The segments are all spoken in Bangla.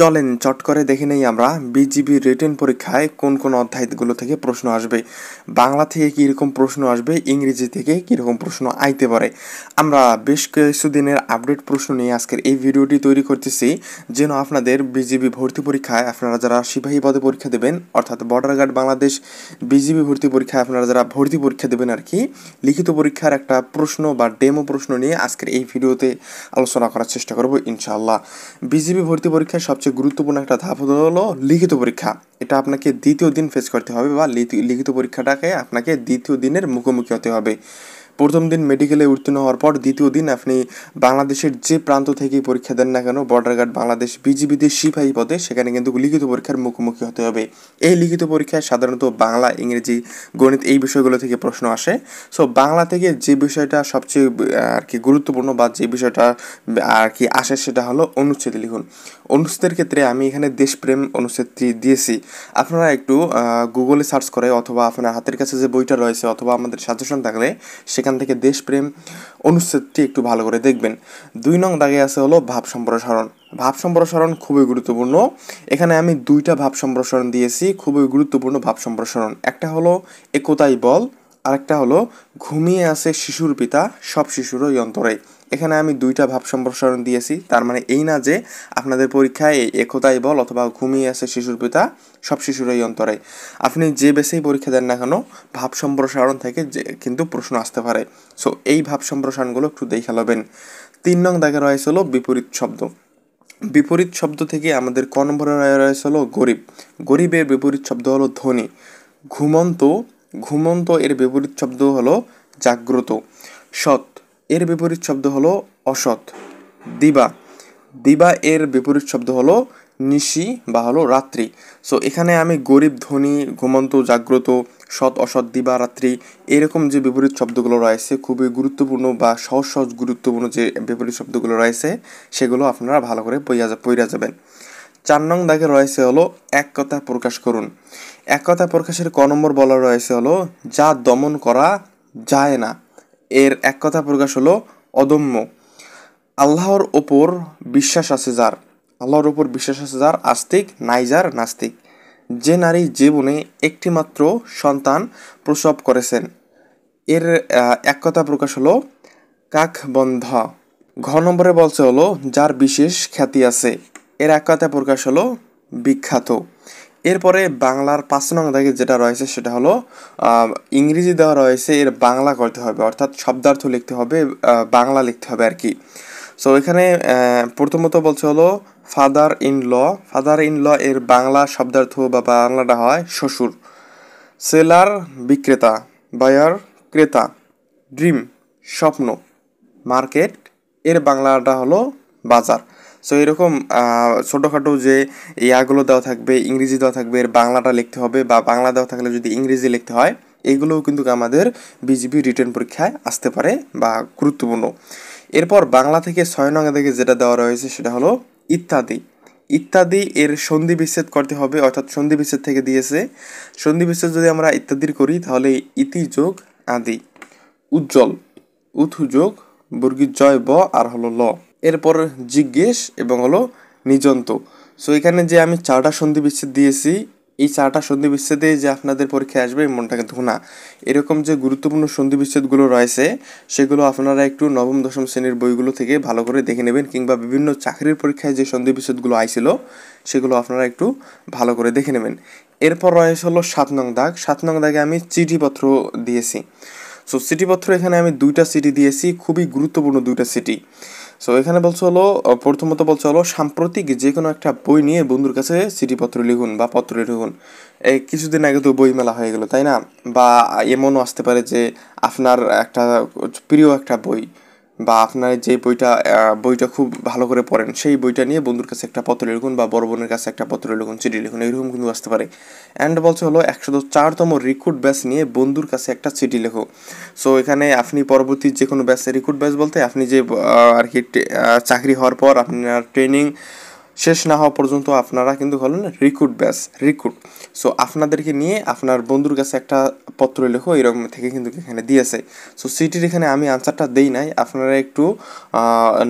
চলেন চট করে দেখে নেই আমরা বিজিবি রিটেন পরীক্ষায় কোন কোন অধ্যায়গুলো থেকে প্রশ্ন আসবে। বাংলা থেকে কীরকম প্রশ্ন আসবে, ইংরেজি থেকে কীরকম প্রশ্ন আইতে পারে। আমরা বেশ কিছুদিনের আপডেট প্রশ্ন নিয়ে আজকের এই ভিডিওটি তৈরি করতেছি, যেন আপনাদের বিজিবি ভর্তি পরীক্ষায় আপনারা যারা সিপাহী পদে পরীক্ষা দেবেন, অর্থাৎ বর্ডার গার্ড বাংলাদেশ বিজিবি ভর্তি পরীক্ষায় আপনারা যারা ভর্তি পরীক্ষা দেবেন আর কি, লিখিত পরীক্ষার একটা প্রশ্ন বা ডেমো প্রশ্ন নিয়ে আজকের এই ভিডিওতে আলোচনা করার চেষ্টা করব ইনশাআল্লাহ। বিজিবি ভর্তি পরীক্ষার সবচেয়ে গুরুত্বপূর্ণ একটা ধাপ হলো লিখিত পরীক্ষা। এটা আপনাকে দ্বিতীয় দিন ফেস করতে হবে, বা লিখিত পরীক্ষাটাকে আপনাকে দ্বিতীয় দিনের মুখোমুখি হতে হবে। প্রথম দিন মেডিকেলে উত্তীর্ণ হওয়ার পর দ্বিতীয় দিন আপনি বাংলাদেশের যে প্রান্ত থেকেই পরীক্ষা দেন না কেন, বর্ডার গার্ড বাংলাদেশ বিজিবিতে সিপাহী পদে, সেখানে কিন্তু লিখিত পরীক্ষার মুখোমুখি হতে হবে। এই লিখিত পরীক্ষায় সাধারণত বাংলা, ইংরেজি, গণিত এই বিষয়গুলো থেকে প্রশ্ন আসে। সো বাংলা থেকে যে বিষয়টা সবচেয়ে আর কি গুরুত্বপূর্ণ বা যে বিষয়টা আর কি আসে সেটা হলো অনুচ্ছেদ লিখুন। অনুচ্ছেদের ক্ষেত্রে আমি এখানে দেশপ্রেম অনুচ্ছেদটি দিয়েছি। আপনারা একটু গুগলে সার্চ করে অথবা আপনার হাতের কাছে যে বইটা রয়েছে অথবা আমাদের সাজেশন থাকলে সেখান থেকে দেশপ্রেম অনুচ্ছেদটি একটু ভালো করে দেখবেন। 2 নং দাগে আছে হলো ভাব সম্প্রসারণ। ভাব সম্প্রসারণ খুবই গুরুত্বপূর্ণ। এখানে আমি 2টা ভাব সম্প্রসারণ দিয়েছি, খুবই গুরুত্বপূর্ণ ভাব সম্প্রসারণ। একটা হলো একতাই বল, আরেকটা হলো ঘুমিয়ে আছে শিশুর পিতা, সব শিশুরই অন্তরে। এখানে আমি 2টা ভাব সম্প্রসারণ দিয়েছি, তার মানে এই না যে আপনাদের পরীক্ষায় এই একতাই বল অথবা ঘুমিয়ে আছে শিশুর পিতা, সব শিশুরই অন্তরে। আপনি যে বেসেই পরীক্ষা দেন না কেন, ভাব সম্প্রসারণ থেকে যে কিন্তু প্রশ্ন আসতে পারে। সো এই ভাব সম্প্রসারণগুলো একটু দেখে নেবেন। 3 নং দাগে রয়েছে হলো বিপরীত শব্দ। বিপরীত শব্দ থেকে আমাদের ক নম্বরে রয়েছে হলো গরিব। গরিবের বিপরীত শব্দ হলো ধনী। ঘুমন্ত, ঘুমন্ত এর বিপরীত শব্দ হলো জাগ্রত। সৎ এর বিপরীত শব্দ হলো অসৎ। দিবা, দিবা এর বিপরীত শব্দ হলো নিশি বা হলো রাত্রি। সো এখানে আমি গরিব, ধনী, ঘুমন্ত, জাগ্রত, সৎ, অসৎ, দিবা, রাত্রি এরকম যে বিপরীত শব্দগুলো রয়েছে খুবই গুরুত্বপূর্ণ বা সহজ সহজ গুরুত্বপূর্ণ যে বিপরীত শব্দগুলো রয়েছে সেগুলো আপনারা ভালো করে পইরা যাবেন। 4 নং দাগে রয়েছে হলো এক কথা প্রকাশ করুন। এক কথা প্রকাশের ক নম্বর বলা রয়েছে হলো যা দমন করা যায় না। এর এক কথা প্রকাশ হলো অদম্য। আল্লাহর ওপর বিশ্বাস আছে যার, আল্লাহর ওপর বিশ্বাস আছে যার, আস্তিক নাই যার নাস্তিক। যে নারী জীবনে একটি মাত্র সন্তান প্রসব করেছেন, এর এক কথা প্রকাশ হলো কাক বন্ধা। ঘ নম্বরে বলছে হলো যার বিশেষ খ্যাতি আছে, এর এক কথা প্রকাশ হলো বিখ্যাত। এরপরে বাংলার 5 নং দাগে যেটা রয়েছে সেটা হলো ইংরেজি দেওয়া রয়েছে, এর বাংলা করতে হবে, অর্থাৎ শব্দার্থ লিখতে হবে, বাংলা লিখতে হবে আর কি। সো এখানে প্রথমত বলছে হলো father in law. Father in law এর বাংলা শব্দার্থ বা বাংলাটা হয় শ্বশুর। সেলার বিক্রেতা, বায়ার ক্রেতা। ড্রিম স্বপ্ন। মার্কেট এর বাংলাটা হলো বাজার। সো এরকম ছোটোখাটো যে ইয়াগুলো দেওয়া থাকবে, ইংরেজি দেওয়া থাকবে, এর বাংলাটা লিখতে হবে, বা বাংলা দেওয়া থাকলে যদি ইংরেজি লিখতে হয়, এইগুলোও কিন্তু আমাদের বিজিবি রিটেন পরীক্ষায় আসতে পারে বা গুরুত্বপূর্ণ। এরপর বাংলা থেকে 6 নং থেকে যেটা দেওয়া রয়েছে সেটা হলো ইত্যাদি। ইত্যাদি এর সন্ধি বিচ্ছেদ করতে হবে, অর্থাৎ সন্ধি বিচ্ছেদ থেকে দিয়েছে। সন্ধি বিচ্ছেদ যদি আমরা ইত্যাদির করি তাহলে ইতি যোগ আদি। উজ্জ্বল, উথু যোগ বর্গীর জয় ব আর হলো ল। এরপর জিজ্ঞেস এবং হলো নিযন্ত। সো এখানে যে আমি 4টা সন্ধি বিচ্ছেদ দিয়েছি, এই 4টা সন্ধি বিচ্ছেদে যে আপনাদের পরীক্ষায় আসবে মনটা কিন্তু না। এরকম যে গুরুত্বপূর্ণ সন্ধি বিচ্ছেদগুলো রয়েছে সেগুলো আপনারা একটু নবম দশম শ্রেণীর বইগুলো থেকে ভালো করে দেখে নেবেন, কিংবা বিভিন্ন চাকরির পরীক্ষায় যে সন্ধি বিচ্ছেদগুলো আইছিল সেগুলো আপনারা একটু ভালো করে দেখে নেবেন। এরপর রয়েছে হলো 7 নং দাগ। 7 নং দাগে আমি চিঠিপত্র দিয়েছি। সো চিঠিপত্র এখানে আমি 2টা চিঠি দিয়েছি, খুবই গুরুত্বপূর্ণ 2টা চিঠি। সো এখানে বলছে হলো প্রথমত বলছে হলো সাম্প্রতিক যে কোনো একটা বই নিয়ে বন্ধুর কাছে চিঠিপত্র লিখুন বা পত্র লিখুন। এই কিছুদিন আগে তো বই মেলা হয়ে গেল, তাই না? বা এমনও আসতে পারে যে আপনার একটা প্রিয় একটা বই, বা আপনার যে বইটা খুব ভালো করে পড়েন সেই বইটা নিয়ে বন্ধুর কাছে একটা পত্র লিখুন, বা বড় বোনের কাছে একটা পত্র লিখুন, চিঠি লিখুন, এরকম কিন্তু আসতে পারে। অ্যান্ড বলছে হলো 104তম রিক্রুট ব্যাচ নিয়ে বন্ধুর কাছে একটা চিঠি লেখো। সো এখানে আপনি পরবর্তী যে কোনো ব্যাচে, রিক্রুট ব্যাচ বলতে আপনি যে আর কি চাকরি হওয়ার পর আপনার ট্রেনিং শেষ না হওয়া পর্যন্ত আপনারা কিন্তু হলেন রিক্রুট ব্যাচ, রিক্রুট। সো আপনাদেরকে নিয়ে আপনার বন্ধুর কাছে একটা পত্র লেখো, এরকম থেকে কিন্তু এখানে দিয়েছে। সো সিটির এখানে আমি আনসারটা দেই নাই, আপনারা একটু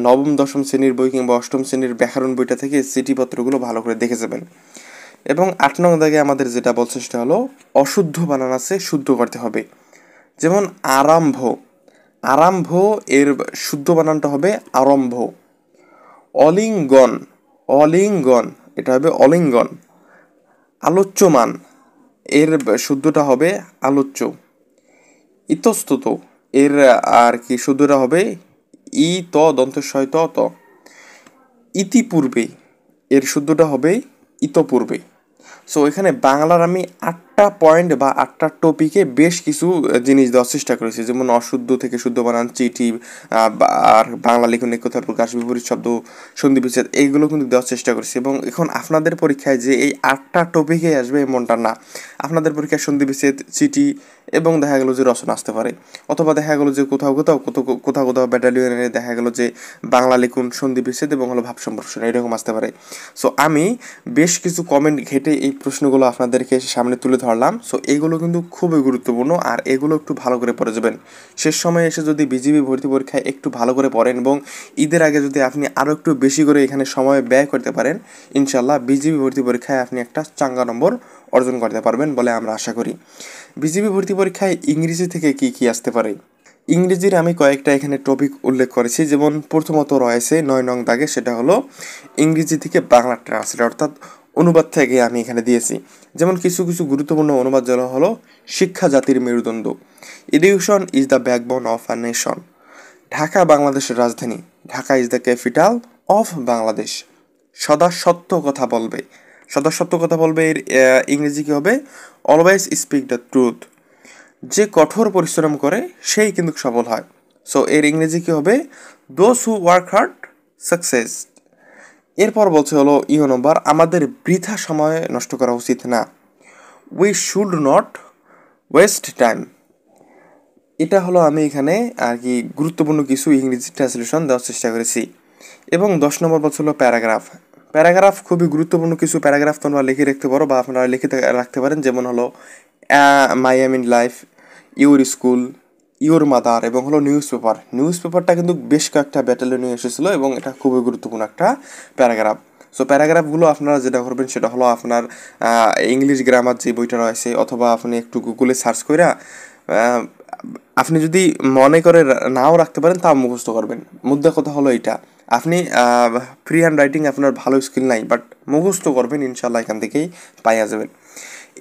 নবম দশম শ্রেণীর বই কিংবা অষ্টম শ্রেণীর ব্যাকরণ বইটা থেকে সিটি পত্রগুলো ভালো করে দেখে যাবেন। এবং 8 নং দাগে আমাদের যেটা বলছে সেটা হলো অশুদ্ধ বানান আছে, শুদ্ধ করতে হবে। যেমন আরম্ভ, আরম্ভ এর শুদ্ধ বানানটা হবে আরম্ভ। অলিঙ্গন, অলিঙ্গন এটা হবে অলিঙ্গন। আলোচ্যমান এর শুদ্ধটা হবে আলোচ্য। ইতস্তত এর আর কি শুদ্ধটা হবে ই ত দন্তস্বয় ত ত। ইতিপূর্বে এর শুদ্ধটা হবে ইতপূর্বে। সো এখানে বাংলার আমি 8টা পয়েন্ট বা 8টা টপিকে বেশ কিছু জিনিস দেওয়ার চেষ্টা করেছি, যেমন অশুদ্ধ থেকে শুদ্ধ বানান, চিঠি, আর বাংলা লিখুন, কথা প্রকাশ, বিপরীত শব্দ, সন্ধি বিচ্ছেদ, এইগুলো কিন্তু দেওয়ার চেষ্টা করেছি। এবং এখন আপনাদের পরীক্ষায় যে এই 8টা টপিকে আসবে এমনটা না, আপনাদের পরীক্ষায় সন্ধি বিচ্ছেদ, চিঠি এবং দেখা গেল যে রচনা আসতে পারে, অথবা দেখা গেল যে কোথাও কোথাও কোথাও কোথাও ব্যাটালিয়নে দেখা গেল যে বাংলা লিখুন, সন্ধি বিচ্ছেদ এবং হলো ভাব সম্প্রসারণ এরকম আসতে পারে। সো আমি বেশ কিছু কমেন্ট ঘেটে এই প্রশ্নগুলো আপনাদেরকে সামনে তুলে ধরলাম। সো এইগুলো কিন্তু খুবই গুরুত্বপূর্ণ, আর এগুলো একটু ভালো করে পড়ে যাবেন। শেষ সময়ে এসে যদি বিজিবি ভর্তি পরীক্ষায় একটু ভালো করে পড়েন এবং ঈদের আগে যদি আপনি আরও একটু বেশি করে এখানে সময় ব্যয় করতে পারেন, ইনশাল্লাহ বিজিবি ভর্তি পরীক্ষায় আপনি একটা চাঙ্গা নম্বর অর্জন করতে পারবেন বলে আমরা আশা করি। বিজিবি ভর্তি পরীক্ষায় ইংরেজি থেকে কি কি আসতে পারে? ইংরেজির আমি কয়েকটা এখানে টপিক উল্লেখ করেছি, যেমন প্রথমত রয়েছে 9 নং দাগে, সেটা হলো ইংরেজি থেকে বাংলা ট্রান্সলেট, অর্থাৎ অনুবাদ থেকে আমি এখানে দিয়েছি। যেমন কিছু কিছু গুরুত্বপূর্ণ অনুবাদ যেন হলো শিক্ষা জাতির মেরুদণ্ড, education is the backbone of a nation, Dhaka বাংলাদেশের রাজধানী, Dhaka is the capital of Bangladesh, সদা সত্য কথা বলবে, সদা সত্য কথা বলবে এর ইংরেজি কী হবে? অলওয়েজ স্পিক দ্য ট্রুথ, যে কঠোর পরিশ্রম করে সেই কিন্তু সফল হয়। সো এর ইংরেজি কী হবে? Those who work hard success. এরপর বলছে হলো নম্বর, আমাদের বৃথা সময় নষ্ট করা উচিত না, we should not waste time. এটা হলো আমি এখানে আর কি গুরুত্বপূর্ণ কিছু ইংরেজি ট্রান্সলেশন দেওয়ার চেষ্টা করেছি। এবং 10 নম্বর বলছে হলো প্যারাগ্রাফ। প্যারাগ্রাফ খুবই গুরুত্বপূর্ণ কিছু প্যারাগ্রাফ তোমরা লিখে রাখতে পারো বা আপনারা লিখে রাখতে পারেন, যেমন হলো my aim in life, your school, your mother এবং হলো নিউজ পেপার। নিউজ পেপারটা কিন্তু বেশ কয়েকটা ব্যাটালিয়নে এসেছিলো এবং এটা খুবই গুরুত্বপূর্ণ একটা প্যারাগ্রাফ। সো প্যারাগ্রাফগুলো আপনারা যেটা করবেন সেটা হলো আপনার ইংলিশ গ্রামার যে বইটা রয়েছে, অথবা আপনি একটু গুগলে সার্চ করে আপনি যদি মনে করে নাও রাখতে পারেন তাও মুখস্থ করবেন। মুদ্রা কথা হলো এটা, আপনি ফ্রি হ্যান্ড রাইটিং আপনার ভালো স্কিল নাই, বাট মুখস্থ করবেন, ইনশাল্লাহ এখান থেকেই পাইয়া যাবেন।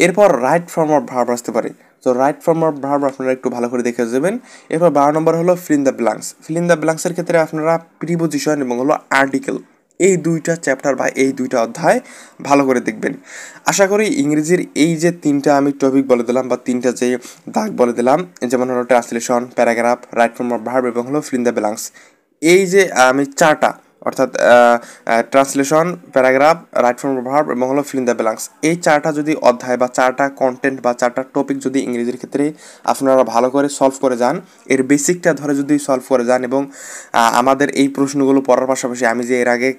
এরপর রাইট ফর্ম অফ ভার্ব আসতে পারে। তো রাইট ফর্ম অফ ভার্ব আপনারা একটু ভালো করে দেখে যাবেন। এরপর 12 নম্বর হলো fill in the blanks. Fill in the ব্ল্যাঙ্কসের ক্ষেত্রে আপনারা প্রিপোজিশন এবং হলো আর্টিকেল, এই দুইটা চ্যাপ্টার বা এই দুইটা অধ্যায় ভালো করে দেখবেন। আশা করি ইংরেজির এই যে 3টা আমি টপিক বলে দিলাম বা 3টা যে দাগ বলে দিলাম, যেমন হলো translation, paragraph, right form of verb এবং হলো ফিল ইন দ্য ব্ল্যাঙ্কস, এই যে আমি 4টা অর্থাৎ translation, paragraph, right form of verb এবং হলো ফিল ইন দ্য ব্ল্যাঙ্কস, এই 4টা যদি অধ্যায় বা 4টা কন্টেন্ট বা 4টা টপিক যদি ইংরেজির ক্ষেত্রে আপনারা ভালো করে সলভ করে যান, এর বেসিকটা ধরে যদি সলভ করে যান এবং আমাদের এই প্রশ্নগুলো পড়ার পাশাপাশি আমি যে এর আগে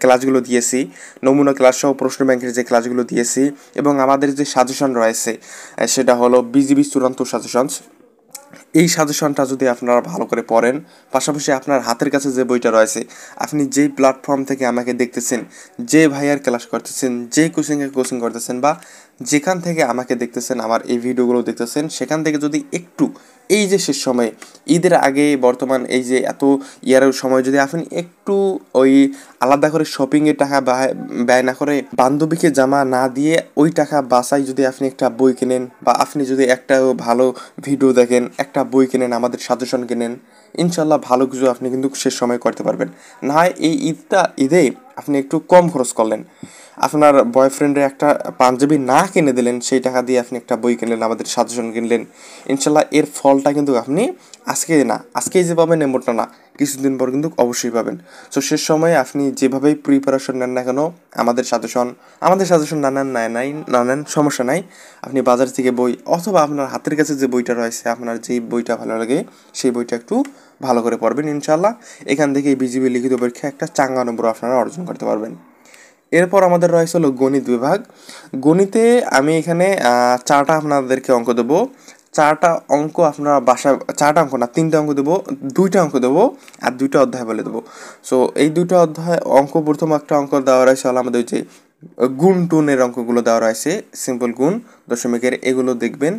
ক্লাসগুলো দিয়েছি, নমুনা ক্লাস সহ প্রশ্ন ব্যাংকের যে ক্লাসগুলো দিয়েছি এবং আমাদের যে সাজেশন রয়েছে সেটা হলো বিজিবি চূড়ান্ত সাজেশনস, এই সাজেশনটা যদি আপনারা ভালো করে পড়েন, পাশাপাশি আপনার হাতের কাছে যে বইটা রয়েছে, আপনি যেই প্ল্যাটফর্ম থেকে আমাকে দেখতেছেন, যে ভাইয়ার ক্লাস করতেছেন, যে কোচিং করতেছেন বা যেখান থেকে আমাকে দেখতেছেন, আমার এই ভিডিওগুলো দেখতেছেন, সেখান থেকে যদি একটু এই যে শেষ সময়ে ঈদের আগে বর্তমান এই যে এত ইয়ারের সময় যদি আপনি একটু ওই আলাদা করে শপিংয়ের টাকা ব্যয় না করে বান্ধবীকে জামা না দিয়ে ওই টাকা বাঁচাই যদি আপনি একটা বই কেনেন বা আপনি যদি একটা ভালো ভিডিও দেখেন, একটা বই কেনেন, আমাদের সাজেশন কেনেন, ইনশাল্লাহ ভালো কিছু আপনি কিন্তু শেষ সময় করতে পারবেন। না হয় এই ঈদে আপনি একটু কম খরচ করলেন, আপনার বয়ফ্রেন্ডের একটা পাঞ্জাবি না কিনে দিলেন, সেই টাকা দিয়ে আপনি একটা বই কিনলেন, আমাদের সাজেশন কিনলেন, ইনশাল্লাহ এর ফলটা কিন্তু আপনি আজকেই যে পাবেন এমনটা না, কিছুদিন পর কিন্তু অবশ্যই পাবেন। সো শেষ সময়ে আপনি যেভাবেই প্রিপারেশন নেন না কেন, আমাদের সাজেশন না নেন সমস্যা নাই, আপনি বাজার থেকে বই অথবা আপনার হাতের কাছে যে বইটা রয়েছে, আপনার যেই বইটা ভালো লাগে সেই বইটা একটু ভালো করে পড়বেন, ইনশাল্লাহ এখান থেকে বিজিবি লিখিত পরীক্ষা একটা চাঙ্গা নম্বর আপনারা অর্জন করতে পারবেন। এরপর আমাদের রয়েছে হলো গণিত বিভাগ। গণিতে আমি এখানে চারটা আপনাদেরকে অঙ্ক দেবো। চারটা অঙ্ক আপনারা বাসায়, চারটা অঙ্ক না, তিনটা অঙ্ক দেবো, দুইটা অঙ্ক দেবো আর দুইটা অধ্যায় বলে দেবো। সো এই দুইটা অধ্যায় অঙ্ক, প্রথম একটা অঙ্ক দেওয়া রয়েছে হলো আমাদের যে গুণ টুনের অঙ্কগুলো দেওয়া রয়েছে, সিম্পল গুণ দশমিকের, এগুলো দেখবেন।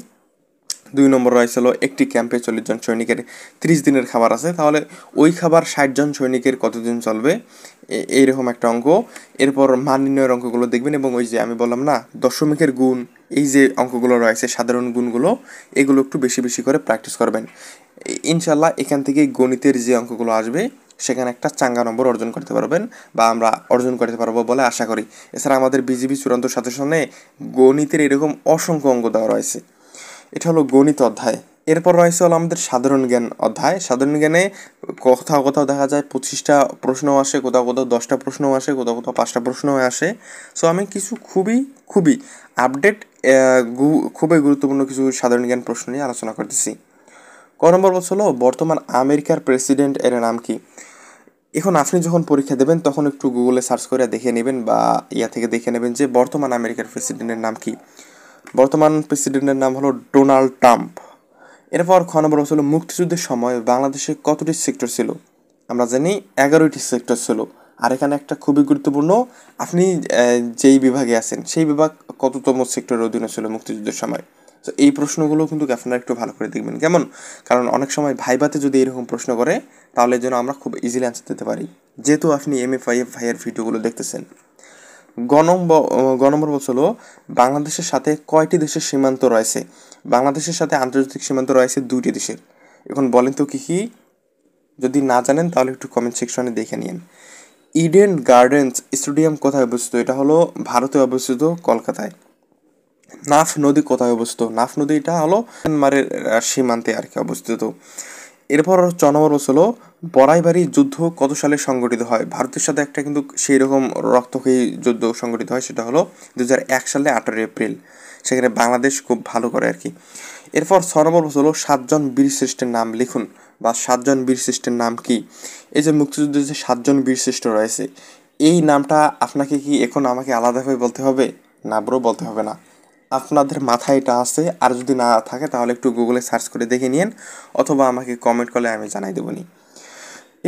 2 নম্বর রয়েছে হলো একটি ক্যাম্পে 40 জন সৈনিকের 30 দিনের খাবার আছে, তাহলে ওই খাবার 60 জন সৈনিকের কতদিন চলবে, এইরকম একটা অঙ্ক। এরপর মান নির্ণয়ের অঙ্কগুলো দেখবেন, এবং ওই যে আমি বললাম না দশমিকের গুণ, এই যে অঙ্কগুলো রয়েছে সাধারণ গুণগুলো, এগুলো একটু বেশি বেশি করে প্র্যাকটিস করবেন। ইনশাল্লাহ এখান থেকে গণিতের যে অঙ্কগুলো আসবে সেখানে একটা চাঙ্গা নম্বর অর্জন করতে পারবেন, বা আমরা অর্জন করতে পারবো বলে আশা করি। এছাড়া আমাদের বিজিবি চূড়ান্ত সাজেশনে গণিতের এরকম অসংখ্য অঙ্ক দেওয়া রয়েছে। এটা হলো গণিত অধ্যায়। এরপর রয়েছে হলো আমাদের সাধারণ জ্ঞান অধ্যায়। সাধারণ জ্ঞানে কোথাও কোথাও দেখা যায় 25টা প্রশ্ন আসে, কোথাও কোথাও 10টা প্রশ্নও আসে, কোথাও কোথাও 5টা প্রশ্নও আসে। সো আমি কিছু খুবই খুবই আপডেট, খুবই গুরুত্বপূর্ণ কিছু সাধারণ জ্ঞান প্রশ্ন নিয়ে আলোচনা করতেছি। নম্বর বলছে হলো বর্তমান আমেরিকার প্রেসিডেন্ট এর নাম কি। এখন আপনি যখন পরীক্ষা দেবেন তখন একটু গুগলে সার্চ করে দেখে নেবেন, বা ইয়া থেকে দেখে নেবেন যে বর্তমান আমেরিকার প্রেসিডেন্টের নাম কি। বর্তমান প্রেসিডেন্টের নাম হলো ডোনাল্ড ট্রাম্প। এরপর নম্বর হলো মুক্তিযুদ্ধের সময় বাংলাদেশে কতটি সেক্টর ছিল। আমরা জানি 11টি সেক্টর ছিল। আর এখানে একটা খুবই গুরুত্বপূর্ণ, আপনি যেই বিভাগে আছেন সেই বিভাগ কততম সেক্টরের অধীনে ছিল মুক্তিযুদ্ধের সময়। তো এই প্রশ্নগুলো কিন্তু আপনারা একটু ভালো করে দেখবেন, কেমন, কারণ অনেক সময় ভাইভাতে যদি এরকম প্রশ্ন করে তাহলে যেন আমরা খুব ইজিলি অ্যান্সার দিতে পারি, যেহেতু আপনি MA5 ভাইয়ের ভিডিওগুলো দেখতেছেন। গ নম্বর বলছিল বাংলাদেশের সাথে কয়টি দেশের সীমান্ত রয়েছে। বাংলাদেশের সাথে আন্তর্জাতিক সীমান্ত রয়েছে 2টি দেশের। এখন বলেন তো কী কী, যদি না জানেন তাহলে একটু কমেন্ট সেকশনে দেখে নিন। ইডেন গার্ডেন্স স্টেডিয়াম কোথায় অবস্থিত, এটা হলো ভারতে অবস্থিত, কলকাতায়। নাফ নদী কোথায় অবস্থিত, নাফ নদী এটা হলো মিয়ানমারের সীমান্তে আর কি অবস্থিত। এরপর 6 নম্বর হলো বড়াইবাড়ি যুদ্ধ কত সালে সংগঠিত হয়। ভারতের সাথে একটা কিন্তু সেই রকম রক্তক্ষয়ী যুদ্ধ সংগঠিত হয়, সেটা হলো 2001 সালে 18 এপ্রিল। সেখানে বাংলাদেশ খুব ভালো করে আর কি। এরপর 6 নম্বর হলো 7 জন বীরশ্রেষ্ঠের নাম লিখুন, বা 7 জন বীরশ্রেষ্ঠের নাম কি। এই যে মুক্তিযুদ্ধে যে 7 জন বীরশ্রেষ্ঠ রয়েছে, এই নামটা আপনাকে কি এখন আমাকে আলাদাভাবে বলতে হবে? না ব্রো, বলতে হবে না, আপনাদের মাথায় এটা আছে। আর যদি না থাকে তাহলে একটু গুগলে সার্চ করে দেখে নিন, অথবা আমাকে কমেন্ট করলে আমি জানাই দেবনি।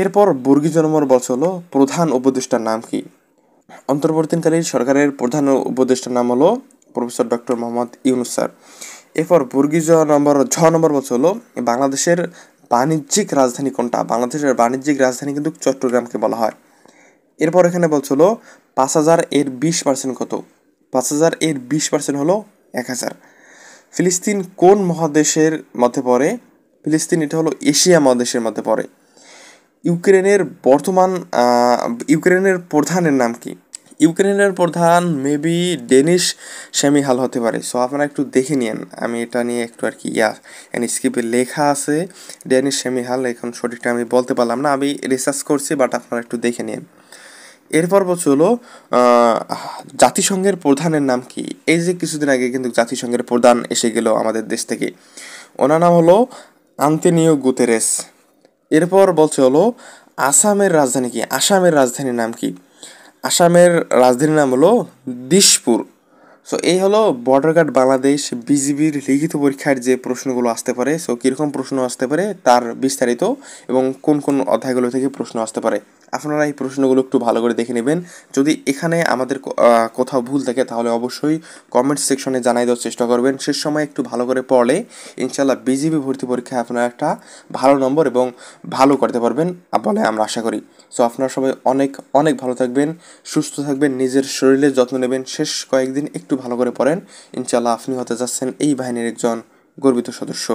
এরপর বর্গী নম্বর বলছে হলো প্রধান উপদেষ্টার নাম কি। অন্তর্বর্তীকালীন সরকারের প্রধান উপদেষ্টার নাম হলো professor doctor Mohammad Yunus sir. এরপর বর্গী নম্বর বলছে হলো বাংলাদেশের বাণিজ্যিক রাজধানী কোনটা। বাংলাদেশের বাণিজ্যিক রাজধানী কিন্তু চট্টগ্রামকে বলা হয়। এরপর এখানে বলছে হলো 5,000 এর 20% কত। 5,000 এর 20% হলো 1,000। ফিলিস্তিন কোন মহাদেশের মধ্যে পড়ে। ফিলিস্তিন এটা হলো এশিয়া মহাদেশের মধ্যে পড়ে। ইউক্রেনের বর্তমান ইউক্রেনের প্রধানের নাম কি। ইউক্রেনের প্রধান মেবি ডেনিশ শ্যামিহাল হতে পারে। সো আপনারা একটু দেখে নিন, আমি এটা নিয়ে একটু আর কি স্ক্রিপ্টে লেখা আছে ডেনিশ শ্যামিহাল, এখন সঠিকটা আমি বলতে পারলাম না, আমি রিসার্চ করছি, বাট আপনারা একটু দেখে নিন। এরপর বলছে হলো জাতিসংঘের প্রধানের নাম কি। এই যে কিছুদিন আগে কিন্তু জাতিসংঘের প্রধান এসে গেল আমাদের দেশ থেকে, ওনার নাম হলো আন্তোনিও গুতেরেস। এরপর বলছে হলো আসামের রাজধানী কি। আসামের রাজধানীর নাম কি। আসামের রাজধানীর নাম হলো দিশপুর। সো এই হলো বর্ডার গার্ড বাংলাদেশ বিজিবির লিখিত পরীক্ষার যে প্রশ্নগুলো আসতে পারে, সো কীরকম প্রশ্ন আসতে পারে তার বিস্তারিত, এবং কোন কোন অধ্যায়গুলো থেকে প্রশ্ন আসতে পারে, আপনারা এই প্রশ্নগুলো একটু ভালো করে দেখে নেবেন। যদি এখানে আমাদের কোথাও ভুল থাকে তাহলে অবশ্যই কমেন্ট সেকশনে জানাই দেওয়ার চেষ্টা করবেন। শেষ সময় একটু ভালো করে পড়লে ইনশাল্লাহ বিজিবি ভর্তি পরীক্ষায় আপনারা একটা ভালো নম্বর এবং ভালো করতে পারবেন বলে আমরা আশা করি। সো আপনারা সবাই অনেক অনেক ভালো থাকবেন, সুস্থ থাকবেন, নিজের শরীরের যত্ন নেবেন। শেষ কয়েকদিন একটু ভালো করে পড়েন, ইনশাল্লাহ আপনি হতে যাচ্ছেন এই বাহিনীর একজন গর্বিত সদস্য।